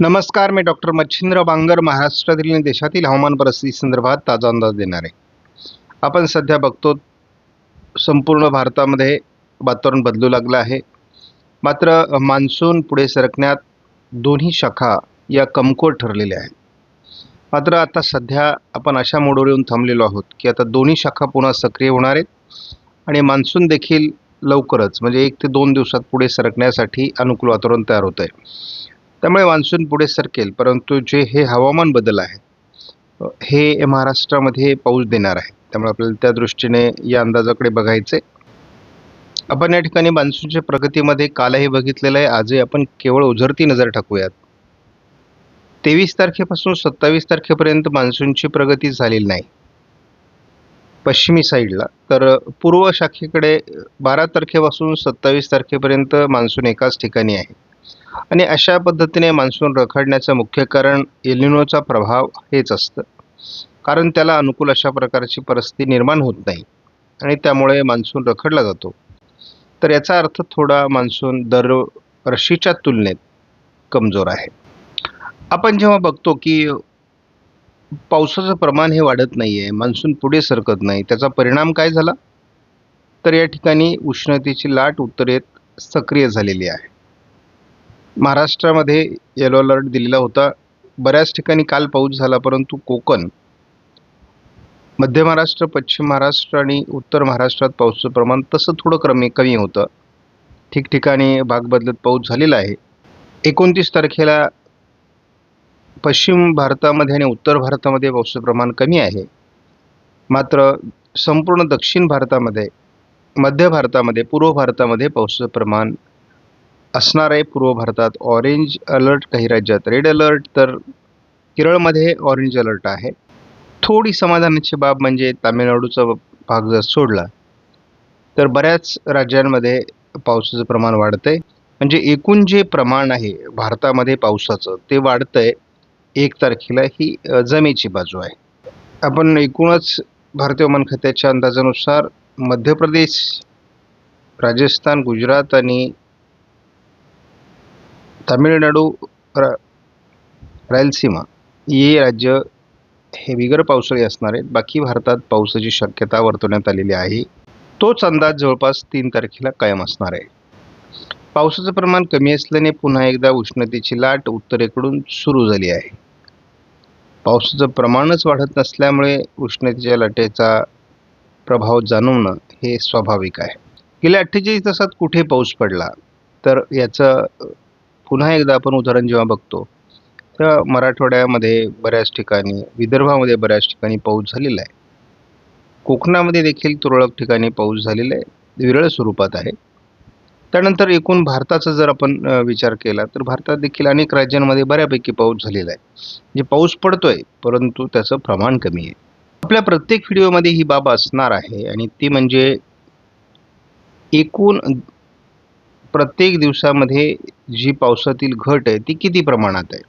नमस्कार, मी डॉक्टर मच्छिंद्र बांगर महाराष्ट्रातील आणि देशातील हवामान परिस्थिती संदर्भात ताजा अंदाज देणार आहे. आपण सध्या बघतो संपूर्ण भारतामध्ये वातावरण बदलू लागलं आहे. मात्र मान्सून पुढे सरकण्यात दोन्ही शाखा या कमकुवत ठरलेल्या आहेत. मात्र आता सध्या आपण अशा मोडवर येऊन थांबलेलो आहोत की आता दोन्ही शाखा पुन्हा सक्रिय होणार आहेत आणि मान्सून देखील लवकरच म्हणजे 1 ते 2 दिवसात पुढे सरकण्यासाठी अनुकूल वातावरण तयार होत आहे. त्यामुळे मान्सून पुढे सरकेल, परंतु जे हे हवामान बदल आहे हे महाराष्ट्रामध्ये पाऊस देणार आहे. त्यामुळे आपल्याला त्या दृष्टीने या अंदाजाकडे बघायचे. आपण या ठिकाणी मान्सूनच्या प्रगतीमध्ये कालही बघितलेलं आहे, आजही आपण केवळ ओझरती नजर टाकूयात. 23 तारखेपासून 27 तारखेपर्यंत मान्सूनची प्रगती झालेली नाही पश्चिमी साईडला. तर पूर्व शाखेकडे 12 तारखेपासून 27 तारखेपर्यंत मान्सून एकाच ठिकाणी आहे आणि अशा पद्धतीने मान्सून रखडण्याचं मुख्य कारण एल निनोचा प्रभाव हेच असतं. कारण त्याला अनुकूल अशा प्रकारची परिस्थिती निर्माण होत नाही आणि त्यामुळे मान्सून रखडला जातो. तर याचा अर्थ थोडा मान्सून दरवर्षीच्या तुलनेत कमजोर आहे. आपण जेव्हा बघतो की पावसाचं प्रमाण हे वाढत नाही आहे, मान्सून पुढे सरकत नाही, त्याचा परिणाम काय झाला? तर या ठिकाणी उष्णतेची लाट उत्तरेत सक्रिय झालेली आहे. महाराष्ट्रामध्ये येलो अलर्ट दिलेला होता. बऱ्याच ठिकाणी काल पाऊस झाला, परंतु कोकण, मध्य महाराष्ट्र, पश्चिम महाराष्ट्र आणि उत्तर महाराष्ट्रात पावसाचं प्रमाण तसं थोडं कमी होतं. ठिकठिकाणी भाग बदलत पाऊस झालेला आहे. 29 तारखेला पश्चिम भारतामध्ये आणि उत्तर भारतामध्ये पावसाचं प्रमाण कमी आहे. मात्र संपूर्ण दक्षिण भारतामध्ये, मध्य भारतामध्ये, पूर्व भारतामध्ये पावसाचं प्रमाण असणार आहे. पूर्व भारतात ऑरेंज अलर्ट, काही राज्यात रेड अलर्ट, तर केरळमध्ये ऑरेंज अलर्ट आहे. थोडी समाधानाची बाब म्हणजे तामिळनाडूचा भाग जर सोडला तर बऱ्याच राज्यांमध्ये पावसाचं प्रमाण वाढतंय. म्हणजे एकूण जे प्रमाण आहे भारतामध्ये पावसाचं ते वाढतंय. 1 तारखेला ही जमेची बाजू आहे. आपण एकूणच भारतीय हवामान खात्याच्या अंदाजानुसार मध्य प्रदेश, राजस्थान, गुजरात आणि तामिळनाडू, रायलसीमा ही राज्य हे बिगर पावसाळी असणार आहेत. बाकी भारतात पावसाची शक्यता वर्तवण्यात आलेली आहे. तोच अंदाज जवळपास 3 तारखेला कायम असणार आहे. पावसाचं प्रमाण कमी असल्याने पुन्हा एकदा उष्णतेची लाट उत्तरेकडून सुरू झाली आहे. पावसाचं प्रमाणच वाढत नसल्यामुळे उष्णतेच्या लाटेचा प्रभाव जाणवणं हे स्वाभाविक आहे. गेल्या 48 तासात कुठे पाऊस पडला तर याचं पुन्हा एकदा आपण उदाहरण जेव्हा बघतो तर मराठवाड्यामध्ये बऱ्याच ठिकाणी, विदर्भामध्ये बऱ्याच ठिकाणी पाऊस झालेला आहे. कोकणामध्ये देखील तुरळक ठिकाणी पाऊस झालेला आहे, विरळ स्वरूपात आहे. त्यानंतर एकूण भारताचा जर आपण विचार केला तर भारतात देखील अनेक राज्यांमध्ये बऱ्यापैकी पाऊस झालेला आहे. म्हणजे पाऊस पडतोय, परंतु त्याचं प्रमाण कमी आहे. आपल्या प्रत्येक व्हिडिओमध्ये ही बाब असणार आहे आणि ती म्हणजे एकूण प्रत्येक दिवसामध्ये जी पावसातील घट आहे ती किती प्रमाणात आहे.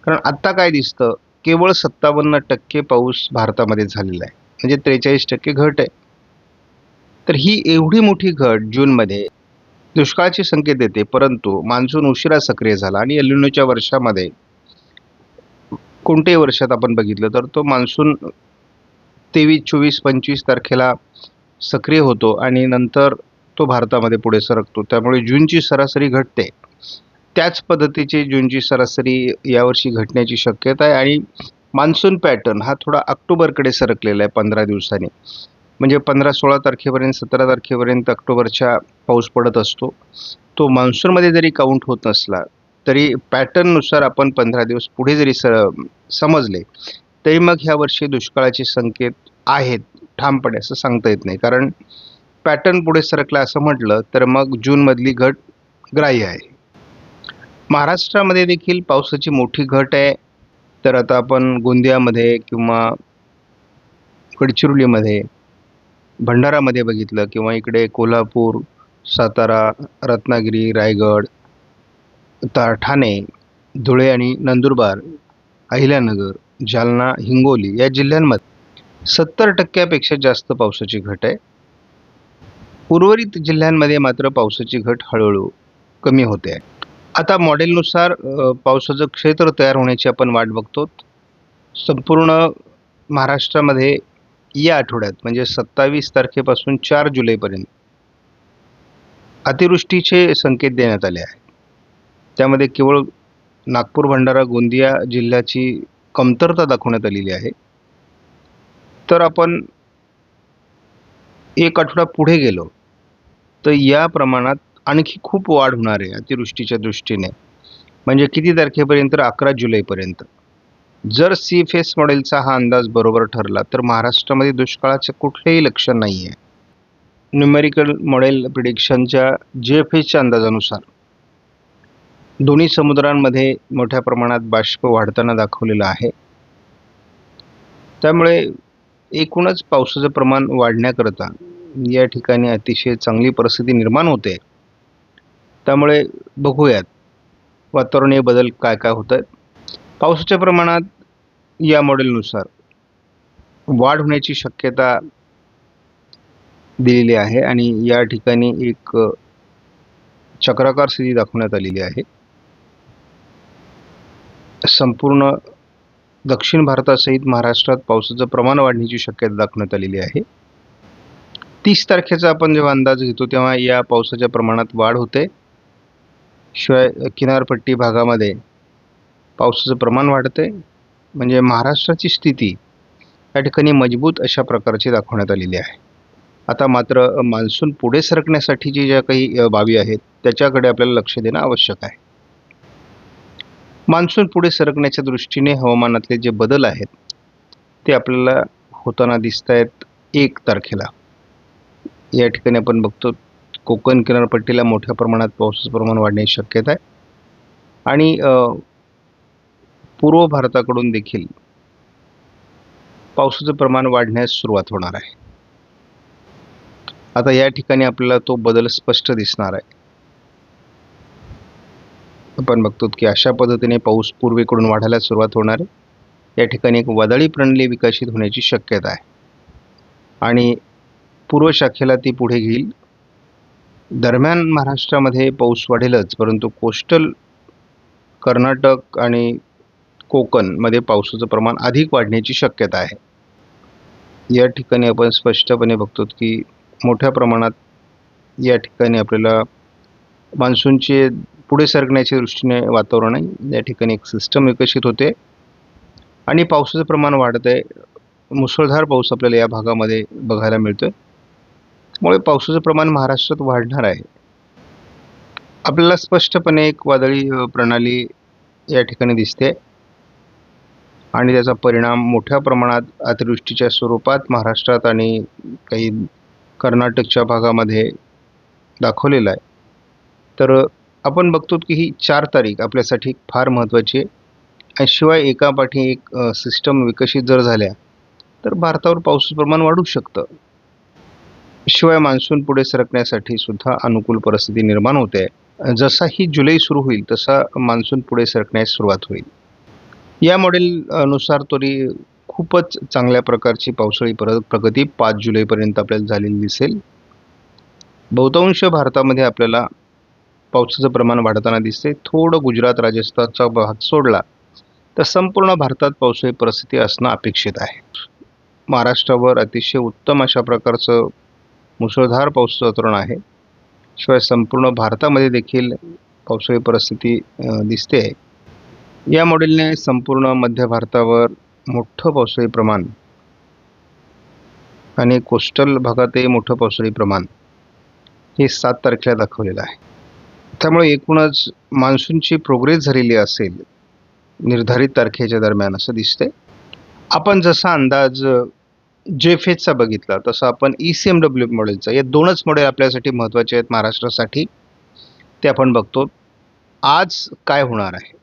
कारण आत्ता काय दिसतं, केवळ 57% पाऊस भारतामध्ये झालेला आहे, म्हणजे 43% घट आहे. तर ही एवढी मोठी घट जूनमध्ये दुष्काळाचे संकेत देते. परंतु मान्सून उशिरा सक्रिय झाला आणि एल निनोच्या वर्षामध्ये कोणत्याही वर्षात आपण बघितलं तर तो मान्सून 23, 24, 25 तारखेला सक्रिय होतो आणि नंतर तो भारतामध्ये पुढे सरकतो. त्यामुळे जूनची सरासरी घटते. त्याच पद्धतीची जूनची सरासरी यावर्षी घटण्याची शक्यता आहे आणि मान्सून पॅटर्न हा थोडा ऑक्टोबरकडे सरकलेला आहे 15 दिवसांनी. म्हणजे 15-16 तारखेपर्यंत, 17 तारखेपर्यंत ऑक्टोबरच्या पाऊस पडत असतो. तो मान्सूनमध्ये जरी काउंट होत नसला तरी पॅटर्ननुसार आपण 15 दिवस पुढे जरी समजले तरी मग ह्या वर्षी दुष्काळाचे संकेत आहेत ठामपणे, असं सांगता येत नाही. कारण पॅटर्न पुढे सरकला असं म्हटलं तर मग जूनमधली घट ग्राह्य आहे. महाराष्ट्रामध्ये देखील पावसाची मोठी घट आहे. तर आता आपण गोंदियामध्ये किंवा गडचिरोलीमध्ये, भंडारामध्ये बघितलं किंवा इकडे कोल्हापूर, सातारा, रत्नागिरी, रायगड, ठाणे, धुळे आणि नंदुरबार, अहिल्यानगर, जालना, हिंगोली या जिल्ह्यांमध्ये 70% जास्त पावसाची घट आहे. उर्वरित जिल्ह्यांमध्ये मात्र पावसाची घट हळूहळू कमी होते आहे. आता मॉडेलनुसार पावसाचं क्षेत्र तयार होण्याची आपण वाट बघतो. संपूर्ण महाराष्ट्रामध्ये या आठवड्यात म्हणजे 27 तारखेपासून 4 जुलैपर्यंत अतिवृष्टीचे संकेत देण्यात आले आहेत. त्यामध्ये केवळ नागपूर, भंडारा, गोंदिया जिल्ह्याची कमतरता दाखवण्यात आलेली आहे. तर आपण एक आठवडा पुढे गेलो तर या प्रमाणात आणखी खूप वाढ होणार आहे अतिवृष्टीच्या दृष्टीने. म्हणजे किती तारखेपर्यंत? 11 जुलैपर्यंत. जर CFS मॉडेलचा हा अंदाज बरोबर ठरला तर महाराष्ट्रामध्ये दुष्काळाचे कुठलेही लक्षण नाही आहे. न्यूमेरिकल मॉडेल प्रिडिक्शनच्या GFSच्या अंदाजानुसार दोन्ही समुद्रांमध्ये मोठ्या प्रमाणात बाष्प वाढताना दाखवलेलं आहे. त्यामुळे एकूणच पावसाचं प्रमाण वाढण्याकरता या ठिकाणी अतिशय चांगली परिस्थिती निर्माण होते. त्यामुळे बघूयात वातावरणीय बदल काय काय होत आहेत. पावसाच्या प्रमाणात या मॉडेलनुसार वाढ होण्याची शक्यता दिलेली आहे आणि या ठिकाणी एक चक्राकार स्थिती दाखवण्यात आलेली आहे. संपूर्ण दक्षिण भारतासहित महाराष्ट्रात पावसाचं प्रमाण वाढण्याची शक्यता दाखवण्यात आलेली आहे. 30 तारखेचा आपण जेव्हा अंदाज घेतो तेव्हा या पावसाच्या प्रमाणात वाढ होते. शिवाय किनारपट्टी भागामध्ये पावसाचं प्रमाण वाढते. म्हणजे महाराष्ट्राची स्थिती या ठिकाणी मजबूत अशा प्रकारची दाखवण्यात आलेली आहे. आता मात्र मान्सून पुढे सरकण्यासाठीची ज्या काही बाबी आहेत त्याच्याकडे आपल्याला लक्ष देणं आवश्यक आहे. मान्सून पुढे सरकण्याच्या दृष्टीने हवामानातले जे बदल आहेत ते आपल्याला होताना दिसत आहेत. 1 तारखेला या ठिकाणी आपण बघतो कोकण किनारपट्टीला मोठ्या प्रमाणात पावसाचं प्रमाण वाढण्याची शक्यता आहे आणि पूर्व भारताकडून देखील पावसाचं प्रमाण वाढण्यास सुरुवात होणार आहे. आता या ठिकाणी आपल्याला तो बदल स्पष्ट दिसणार आहे. आपण बघतो की अशा पद्धतीने पाऊस पूर्वेकडून वाढायला सुरुवात होणार आहे. या ठिकाणी एक वादळी प्रणाली विकसित होण्याची शक्यता आहे आणि पूर्व शाखेला ती पुढे घेईल. दरम्यान महाराष्ट्रामध्ये पाऊस वाढेलच, परंतु कोस्टल कर्नाटक आणि कोकणमध्ये पावसाचं प्रमाण अधिक वाढण्याची शक्यता आहे. या ठिकाणी आपण स्पष्टपणे बघतो की मोठ्या प्रमाणात या ठिकाणी आपल्याला मान्सूनचे पुढे सरकण्याच्या दृष्टीने वातावरण आहे. या ठिकाणी एक सिस्टम विकसित होते आणि पावसाचं प्रमाण वाढत आहे. मुसळधार पाऊस आपल्याला या भागामध्ये बघायला मिळतोय. त्यामुळे पावसाचं प्रमाण महाराष्ट्रात वाढणार आहे. आपल्याला स्पष्टपणे एक वादळी प्रणाली या ठिकाणी दिसते आणि त्याचा परिणाम मोठ्या प्रमाणात अतिवृष्टीच्या स्वरूपात महाराष्ट्रात आणि काही कर्नाटकच्या भागामध्ये दाखवलेला आहे. तर आपण बघतो की ही 4 तारीख आपल्यासाठी फार महत्त्वाची आहे आणि शिवाय एकापाठी एक सिस्टम विकसित जर झाल्या तर भारतावर पावसाचं प्रमाण वाढू शकतं. शिवाय मान्सून पुढे सरकण्यासाठी सुद्धा अनुकूल परिस्थिती निर्माण होते. जसा ही जुलै सुरू होईल तसा मान्सून पुढे सरकण्यास सुरुवात होईल. या मॉडेलनुसार तरी खूपच चांगल्या प्रकारची पावसाळी प्रगती 5 जुलैपर्यंत आपल्याला झालेली दिसेल. बहुतांश भारतामध्ये आपल्याला पावसाचं प्रमाण वाढताना दिसते. थोडं गुजरात, राजस्थानचा भाग सोडला तर संपूर्ण भारतात पावसाळी परिस्थिती असणं अपेक्षित आहे. महाराष्ट्रावर अतिशय उत्तम अशा प्रकारचं मुसळधार पावसाचं वातावरण आहे. शिवाय संपूर्ण भारतामध्ये देखील पावसाळी परिस्थिती दिसते. या मॉडेलने संपूर्ण मध्य भारतावर मोठं पावसाळी प्रमाण आणि कोस्टल भागातही मोठं पावसाळी प्रमाण हे 7 तारखेला दाखवलेलं आहे. त्यामुळे एकूणच मान्सूनची प्रोग्रेस झालेली असेल निर्धारित तारखेच्या दरम्यान असं दिसतंय. आपण जसा अंदाज JFSचा बघितला तसा आपण ECMW मॉडेलचा, या 2च मॉडेल आपल्यासाठी महत्त्वाचे आहेत महाराष्ट्रासाठी. ते आपण बघतो. आज काय होणार आहे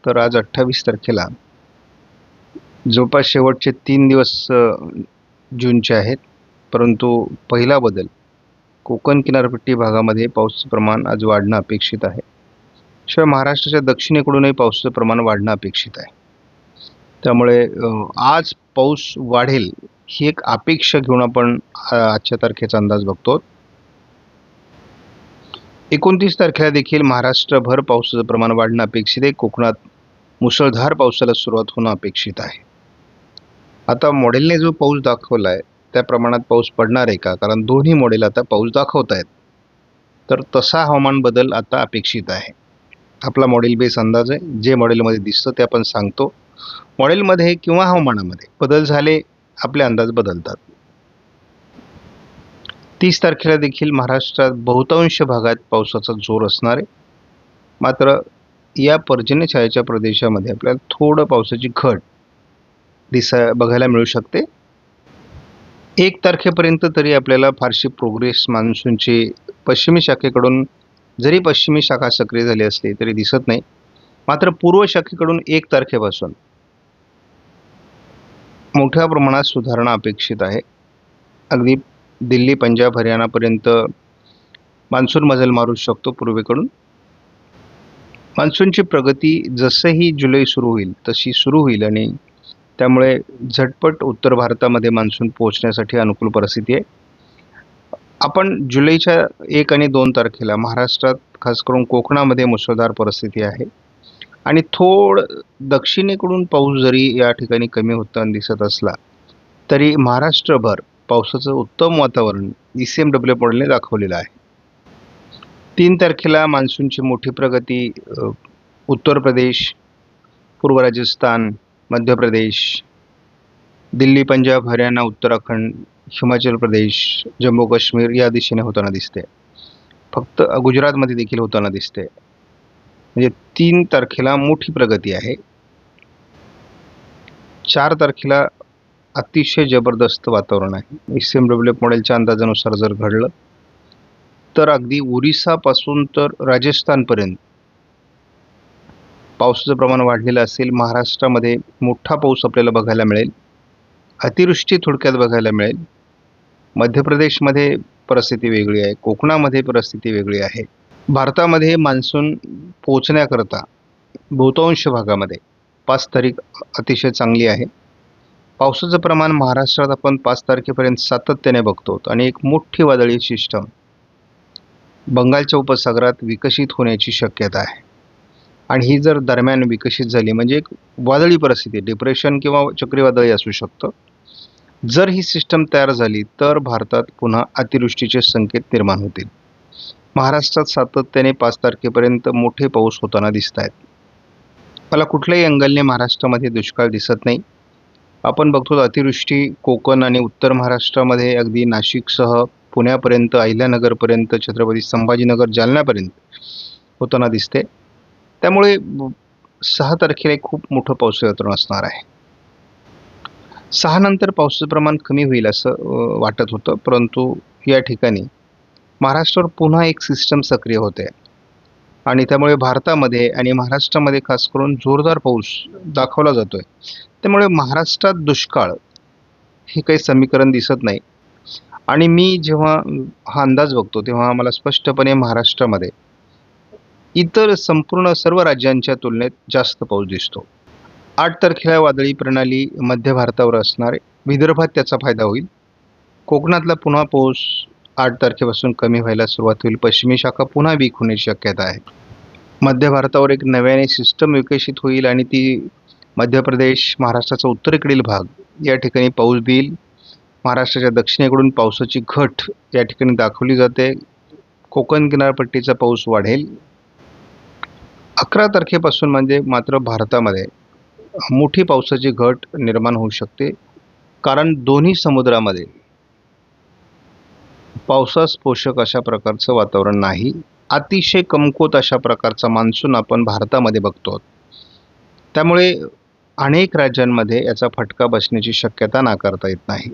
तर आज 28 तारखेला जवळपास शेवटचे 3 दिवस जूनचे आहेत, परंतु पहिला बदल कोकण किनारपट्टी भागामध्ये पावसाचं प्रमाण आज वाढणं अपेक्षित आहे. शिवाय महाराष्ट्राच्या दक्षिणेकडूनही पावसाचं प्रमाण वाढणं अपेक्षित आहे. त्यामुळे आज पाऊस वाढेल ही एक अपेक्षा घेऊन आपण आजच्या तारखेचा अंदाज बघतो. 29 तारखेला देखील महाराष्ट्रभर पावसाचं प्रमाण वाढणं अपेक्षित आहे. कोकणात मुसळधार पावसाला सुरुवात होणं अपेक्षित आहे. आता मॉडेलने जो पाऊस दाखवला आहे त्या प्रमाणात पाऊस पडणार आहे का? कारण दोन्ही मॉडेल आता पाऊस दाखवत आहेत. तर तसा हवामान बदल आता अपेक्षित आहे. आपला मॉडेल बेस अंदाज आहे. जे मॉडेलमध्ये दिसतं ते आपण सांगतो. मॉडेलमध्ये किंवा हवामानामध्ये बदल झाले, आपले अंदाज बदलतात. 30 तारखेला देखील महाराष्ट्रात बहुतांश भागात पावसाचा जोर असणार आहे. मात्र या पर्जन्य छायेच्या प्रदेशामध्ये आपल्याला थोडं पावसाची घट बघायला मिळू शकते. 1 तारखेपर्यंत तरी आपल्याला फारशी प्रोग्रेस मान्सूनची पश्चिमी शाखेकडून जरी पश्चिमी शाखा सक्रिय झाली असली तरी दिसत नाही. मात्र पूर्व शाखेकडून 1 तारखेपासून मोठ्या प्रमाणात सुधारणा अपेक्षित आहे. अगदी दिल्ली, पंजाब, हरियाणापर्यंत मान्सून मजल मारू शकतो पूर्वेकडून. मान्सूनची प्रगती जसंही जुलै सुरू होईल तशी सुरू होईल आणि त्यामुळे झटपट उत्तर भारतामध्ये मान्सून पोहोचण्यासाठी अनुकूल परिस्थिती आहे. आपण जुलैच्या 1 आणि 2 तारखेला महाराष्ट्रात खास करून कोकणामध्ये मुसळधार परिस्थिती आहे आणि थोडं दक्षिणेकडून पाऊस जरी या ठिकाणी कमी होताना दिसत असला तरी महाराष्ट्रभर पावसाचं उत्तम वातावरण ECMW मॉडेलने दाखवलेलं आहे. 3 तारखेला मान्सूनची मोठी प्रगती उत्तर प्रदेश, पूर्व राजस्थान, मध्य प्रदेश, दिल्ली, पंजाब, हरियाणा, उत्तराखंड, हिमाचल प्रदेश, जम्मू काश्मीर या दिशेने होताना दिसते. फक्त गुजरातमध्ये देखील होताना दिसते. म्हणजे 3 तारखेला मोठी प्रगती आहे. 4 तारखेला अतिशय जबरदस्त वातावरण आहे. ECMW मॉडेलच्या अंदाजानुसार जर घडलं तर अगदी ओरिसापासून तर राजस्थानपर्यंत पावसाचं प्रमाण वाढलेलं असेल. महाराष्ट्रामध्ये मोठा पाऊस आपल्याला बघायला मिळेल. अतिवृष्टी थोडक्यात बघायला मिळेल. मध्य प्रदेशमध्ये परिस्थिती वेगळी आहे. कोकणामध्ये परिस्थिती वेगळी आहे. भारतामध्ये मान्सून पोहोचण्याकरता बहुतांश भागामध्ये 5 तारीख अतिशय चांगली आहे. पावसाचं प्रमाण महाराष्ट्रात आपण 5 तारखेपर्यंत सातत्याने बघतो आणि एक मोठी वादळी सिस्टम बंगालच्या उपसागरात विकसित होण्याची शक्यता आहे. आणि ही जर दरम्यान विकसित झाली म्हणजे एक वादळी परिस्थिती, डिप्रेशन किंवा चक्रीवादळी असू शकतं. जर ही सिस्टम तयार झाली तर भारतात पुन्हा अतिवृष्टीचे संकेत निर्माण होतील. महाराष्ट्रात सातत्याने 5 तारखेपर्यंत मोठे पाऊस होताना दिसत आहेत. मला कुठल्याही अँगलने महाराष्ट्रामध्ये दुष्काळ दिसत नाही. आपण बघतो अतिवृष्टी कोकण आणि उत्तर महाराष्ट्रामध्ये अगदी नाशिकसह पुण्यापर्यंत, अहिल्यानगरपर्यंत, छत्रपती संभाजीनगर, जालन्यापर्यंत होताना दिसते. त्यामुळे 6 तारखेला खूप मोठं पावसाचं वातावरण असणार आहे. 6 नंतर पावसाचं प्रमाण कमी होईल असं वाटत होतं, परंतु या ठिकाणी महाराष्ट्रावर पुन्हा एक सिस्टम सक्रिय होते आणि त्यामुळे भारतामध्ये आणि महाराष्ट्रामध्ये खास करून जोरदार पाऊस दाखवला जातोय. त्यामुळे महाराष्ट्रात दुष्काळ हे काही समीकरण दिसत नाही. आणि मी जेव्हा हा अंदाज बघतो तेव्हा मला स्पष्टपणे महाराष्ट्रामध्ये इतर संपूर्ण सर्व राज्यांच्या तुलनेत जास्त पाऊस दिसतो. 8 तारखेला वादळी प्रणाली मध्य भारतावर असणार आहे. विदर्भात त्याचा फायदा होईल. कोकणातला पुन्हा पाऊस 8 तारखेपासून कमी व्हायला सुरुवात होईल. पश्चिमी शाखा पुन्हा वीक होण्याची शक्यता आहे. मध्य भारतावर एक नव्याने सिस्टम विकसित होईल आणि ती मध्य प्रदेश, महाराष्ट्राचा उत्तरेकडील भाग या ठिकाणी पाऊस देईल. महाराष्ट्राच्या दक्षिणेकडून पावसाची घट या ठिकाणी दाखवली जाते. कोकण किनारपट्टीचा पाऊस वाढेल. 11 तारखेपासून म्हणजे मात्र भारतामध्ये मोठी पावसाची घट निर्माण होऊ शकते. कारण दोन्ही समुद्रामध्ये पावसास पोषक अशा प्रकारचं वातावरण नाही. अतिशय कमकुवत अशा प्रकारचा मान्सून आपण भारतामध्ये बघतो. त्यामुळे अनेक राज्यांमध्ये याचा फटका बसण्याची शक्यता नाकारता येत नाही.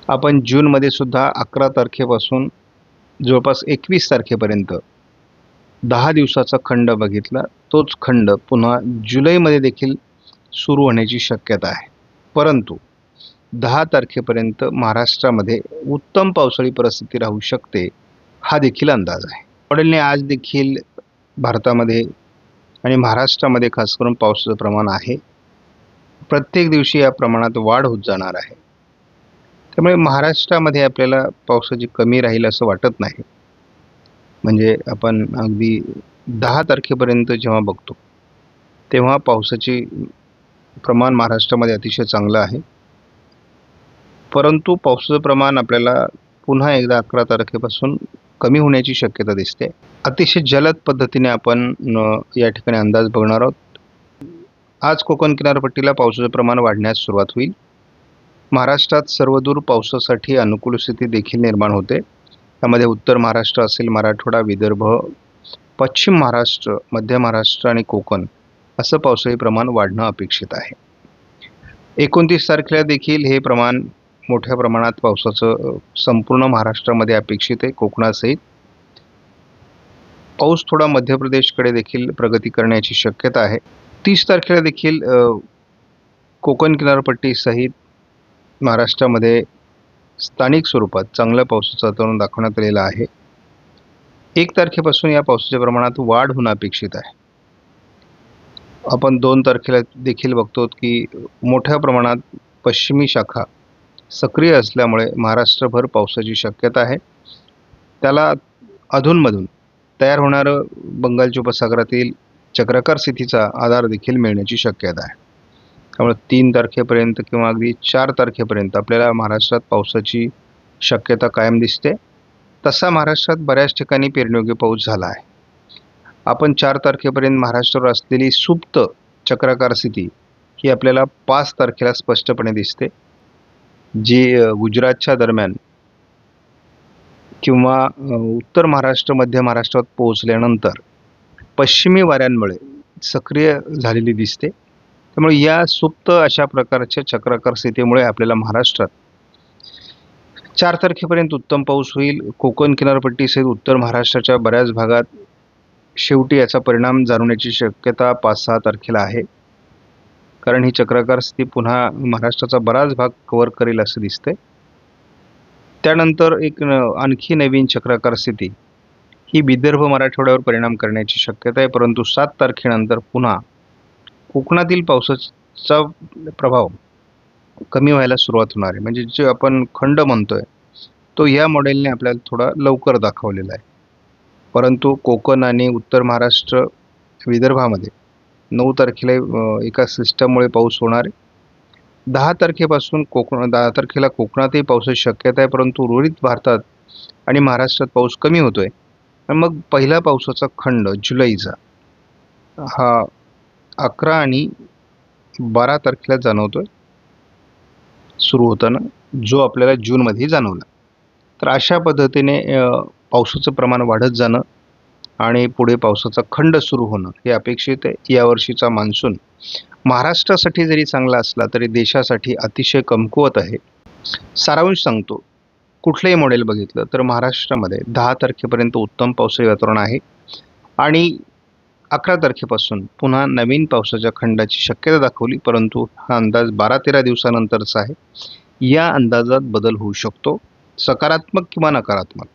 आपण जूनमध्ये सुद्धा 11 तारखेपासून जवळपास 21 तारखेपर्यंत 10 दिवसाचा खंड बघितला. तोच खंड पुन्हा जुलैमध्ये देखील सुरू होण्याची शक्यता आहे. परंतु 10 तारखेपर्यंत महाराष्ट्रामध्ये उत्तम पावसाळी परिस्थिती राहू शकते हा देखील अंदाज आहे. मॉडेलने आज देखील भारतामध्ये आणि महाराष्ट्रामध्ये खास करून पावसाचं प्रमाण आहे. प्रत्येक दिवशी या प्रमाणात वाढ होत जाणार आहे. त्यामुळे महाराष्ट्रामध्ये आपल्याला पावसाची कमी राहील असं वाटत नाही. म्हणजे आपण अगदी 10 तारखेपर्यंत जेव्हा बघतो तेव्हा पावसाची प्रमाण महाराष्ट्रामध्ये अतिशय चांगलं आहे. परंतु पावसाचं प्रमाण आपल्याला पुन्हा एकदा 11 तारखेपासून कमी होण्याची शक्यता दिसते. अतिशय जलद पद्धतीने आपण या ठिकाणी अंदाज बघणार आहोत. आज कोकण किनारपट्टीला पावसाचं प्रमाण वाढण्यास सुरुवात होईल. महाराष्ट्रात सर्वदूर पावसासाठी अनुकूल स्थिती देखील निर्माण होते. त्यामध्ये उत्तर महाराष्ट्र असेल, मराठवाडा, विदर्भ, पश्चिम महाराष्ट्र, मध्य महाराष्ट्र आणि कोकण असं पावसाळी प्रमाण वाढणं अपेक्षित आहे. 29 तारखेला देखील हे प्रमाण मोठ्या प्रमाणात पावसाचं संपूर्ण महाराष्ट्रामध्ये अपेक्षित आहे, कोकणासहित. पाऊस थोडा मध्य प्रदेशकडे देखील प्रगती करण्याची शक्यता आहे. 30 तारखेला देखील कोकण किनारपट्टीसहित महाराष्ट्रामध्ये स्थानिक स्वरूपात चांगल्या पावसाचं वातावरण दाखवण्यात आलेलं आहे. 1 तारखेपासून या पावसाच्या प्रमाणात वाढ होणं अपेक्षित आहे. आपण 2 तारखेला देखील बघतो की मोठ्या प्रमाणात पश्चिमी शाखा सक्रिय असल्यामुळे महाराष्ट्रभर पावसाची शक्यता आहे. त्याला अधूनमधून तयार होणारं बंगालच्या उपसागरातील चक्राकार स्थितीचा आधार देखील मिळण्याची शक्यता आहे. त्यामुळे 3 तारखेपर्यंत किंवा अगदी 4 तारखेपर्यंत आपल्याला महाराष्ट्रात पावसाची शक्यता कायम दिसते. तसा महाराष्ट्रात बऱ्याच ठिकाणी पेरणीयोग्य पाऊस झाला आहे. आपण 4 तारखेपर्यंत महाराष्ट्रावर असलेली सुप्त चक्राकार स्थिती ही आपल्याला 5 तारखेला स्पष्टपणे दिसते, जी गुजरातच्या दरम्यान किंवा उत्तर महाराष्ट्र, मध्य महाराष्ट्रात पोहोचल्यानंतर पश्चिमी वाऱ्यांमुळे सक्रिय झालेली दिसते. त्यामुळे या सुप्त अशा प्रकारच्या चक्राकार स्थितीमुळे आपल्याला महाराष्ट्रात 4 तारखेपर्यंत उत्तम पाऊस होईल. कोकण किनारपट्टीसहित उत्तर महाराष्ट्राच्या बऱ्याच भागात शेवटी याचा परिणाम जाणवण्याची शक्यता 5-6 तारखेला आहे. कारण ही चक्राकार स्थिती पुन्हा महाराष्ट्राचा बराच भाग कव्हर करेल असं दिसतंय. त्यानंतर एक आणखी नवीन चक्राकार स्थिती ही विदर्भ, मराठवाड्यावर परिणाम करण्याची शक्यता आहे. परंतु 7 तारखेनंतर पुन्हा कोकणातील पावसाचा प्रभाव कमी व्हायला सुरुवात होणार आहे. म्हणजे जे आपण खंड म्हणतोय तो या मॉडेलने आपल्याला थोडा लवकर दाखवलेला आहे. परंतु कोकण आणि उत्तर महाराष्ट्र, विदर्भामध्ये 9 तारखेला एका सिस्टममुळे पाऊस होणार आहे. 10 तारखेपासून 10 तारखेला कोकणातही पावसाची शक्यता आहे. परंतु उर्वरित भारतात आणि महाराष्ट्रात पाऊस कमी होतोय. मग पहिला पावसाचा खंड जुलैचा हा 11 आणि 12 तारखेला जाणवतोय सुरू होताना, जो आपल्याला जूनमध्ये जाणवला. तर अशा पद्धतीने पावसाचं प्रमाण वाढत जाणं आणि पुढे पावसाचा खंड सुरू होणं हे अपेक्षित आहे. यावर्षीचा मान्सून महाराष्ट्रासाठी जरी चांगला असला तरी देशासाठी अतिशय कमकुवत आहे. सारांश सांगतो, कुठलंही मॉडेल बघितलं तर महाराष्ट्रामध्ये 10 तारखेपर्यंत उत्तम पावसाळी वातावरण आहे आणि 11 तारखेपासून पुन्हा नवीन पावसाच्या खंडाची शक्यता दाखवली. परंतु हा अंदाज 12-13 दिवसानंतरचा आहे. या अंदाजात बदल होऊ शकतो, सकारात्मक किंवा नकारात्मक.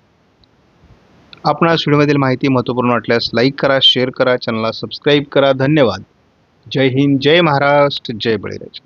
आपणास व्हिडिओमधील माहिती महत्त्वपूर्ण वाटल्यास लाईक करा, शेअर करा, चॅनलला सबस्क्राईब करा. धन्यवाद. जय हिंद, जय महाराष्ट्र, जय बळीराजा.